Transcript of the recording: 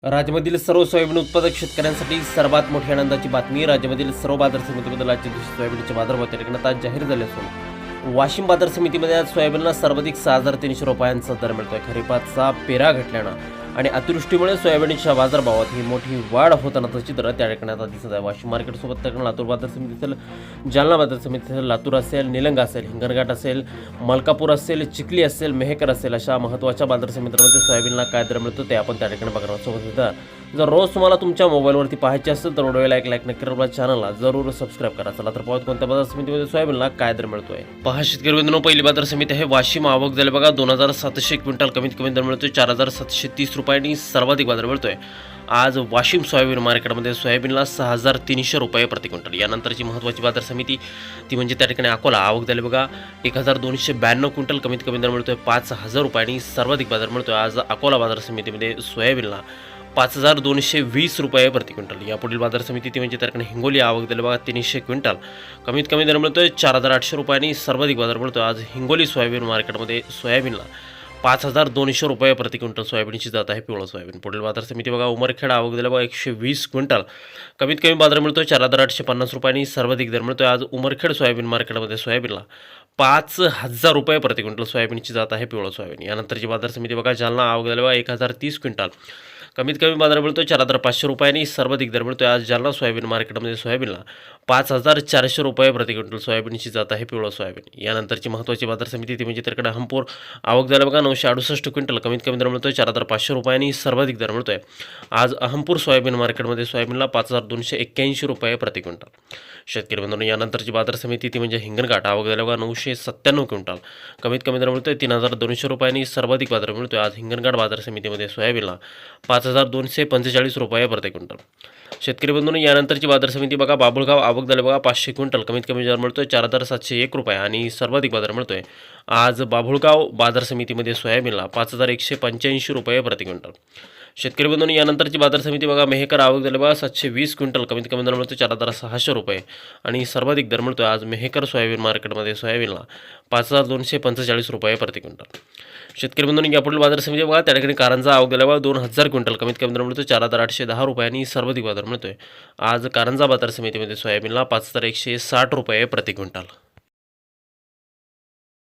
राज्यामधील सर्व सोयाबीन उत्पादक शेतकऱ्यांसाठी सर्वात मोठी आनंदाची बातमी. राज्यामधील सर्व बाजार समितीमध्ये आजच्या दिवशी सोयाबीनचे बाजारभाव त्या ठिकाणी आज जाहीर झाले असून वाशिम बाजार समितीमध्ये आज सोयाबीनला सर्वाधिक 6,300 रुपयांचा दर मिळतोय. खरीपाचा पेरा घटल्यानं आणि अतिवृष्टीमुळे सोयाबीनच्या बाजारभावात ही मोठी वाढ होतानाचं चित्र त्या ठिकाणी आता दिसत आहे. वाशिम मार्केटसोबत त्या ठिकाणी लातूर बाजार समिती असेल, जालना बाजार समिती असेल, लातूर असेल, निलंगा असेल, हिंगणघाट असेल, मलकापूर असेल, चिखली असेल, मेहकर असेल, अशा महत्त्वाच्या बाजार समितीमध्ये सोयाबीनला काय दर मिळतो ते आपण त्या ठिकाणी बघणार आहोत. जर रोज तुम्हाला तुमच्या मोबाईलवरती पाहायचे असेल तर व्हिडिओला एक लाईक नक्की करा, चॅनलला जरूर सबस्क्राईब करा. चला तर पाहूया कोणत्या बाजार समितीमध्ये सोयाबीनला काय दर मिळतोय. पहा शेतकरी बंधूंनो, पहिली बाजार समिती आहे वाशिम. आवक झाले बघा 2,700 क्विंटल, कमीत कमी दर मिळतोय 4,730 रुपयांनी सर्वाधिक बाजार मिळतोय. आज वाशिम सोयाबीन मार्केटमध्ये सोयाबीनला 6,300 रुपये प्रति क्विंटल. यानंतरची महत्त्वाची बाजार समिती ती म्हणजे त्या ठिकाणी अकोला. आवक झाली बघा 1,292 क्विंटल, कमीत कमी दर मिळतोय 5,000 रुपयांनी सर्वाधिक बाजार मिळतोय. आज अकोला बाजार समितीमध्ये सोयाबीनला 5,220 रुपये प्रति क्विंटल. यापुढील बाजार समिती ती म्हणजे त्या ठिकाणी हिंगोली. आवक झाली बघा 300 क्विंटल, कमीत कमी दर मिळतोय 4,800 रुपयांनी सर्वाधिक बाजार मिळतोय. आज हिंगोली सोयाबीन मार्केटमध्ये सोयाबीनला 5,200 रुपये प्रति क्विंटल सोयाबीनची जात आहे पिवळं सोयाबीन. पुढील बाजार समिती बघा उमरखेड. आवक झाली बघा 120 क्विंटल, कमीत कमी बाजार मिळतोय 4,850 रुपयांनी सर्वाधिक दर मिळतोय. आज उमरखेड सोयाबीन मार्केटमध्ये सोयाबीनला 5,000 रुपये प्रति क्विंटल सोयाबीनची जात आहे पिवळं सोयाबीन. यानंतरची बाजार समिती बघा जालना. आवक झाली बघा 1,030 क्विंटल, कमीत कमी बाजार मिळतोय 4,500 रुपयांनी सर्वाधिक दर मिळतोय. आज जालना सोयाबीन मार्केटमध्ये सोयाबीनला 5,400 रुपये प्रति क्विंटल सोयाबीनची जात आहे पिवळं सोयाबीन. यानंतरची महत्त्वाची बाजार समिती ती म्हणजे तिकडे अहमपूर. आवक झालं बघा 968 क्विंटल, कमीत कमी दर मिळतोय 4,500 रुपयांनी सर्वाधिक दर मिळतोय. आज अहमपूर सोयाबीन मार्केटमध्ये सोयाबीनला 5,281 रुपये प्रति क्विंटल. शेतकरी बंधूंनो, यानंतरची बाजार समिती ती म्हणजे हिंगणघाट. आवक झालं बघा 997 क्विंटल, कमीत कमी दर मिळतोय 3,200 रुपयांनी सर्वाधिक बाजार मिळतोय. आज हिंगणघाट बाजार समितीमध्ये सोयाबीनला 5,245 रुपये प्रति क्विंटल. शेतकरी बंधूंनो, यानंतरची बाजार समिती बघा बाबुळगाव. आवक झाली बघा 500 क्विंटल, कमीत कमी दर मिळतोय 4,701 रुपये आणि सर्वाधिक बाजार मिळतोय. आज बाबुळगाव बाजार समितीमध्ये सोयाबीनला 5,185 रुपये प्रति क्विंटल. शेतकरी बंधूंनो, यानंतरची बाजार समिती बघा मेहकर. आवक झाली बघा 720 क्विंटल, कमीत कमी दर मिळतोय 4,600 रुपये आणि सर्वाधिक दर मिळतोय. आज मेहकर सोयाबीन मार्केटमध्ये सोयाबीनला 5,245 रुपये प्रति क्विंटल. शेतकरी बंधूंनी यापुढील बाजार समिती बघा त्या ठिकाणी कारंजा. आवक झाली बघा 2,000 क्विंटल, कमीत कमी दर मिळतोय 4,810 रुपयांनी सर्वाधिक बाजार मिळतोय. आज कारंजा बाजार समितीमध्ये सोयाबीनला 5,160 रुपये प्रति क्विंटल.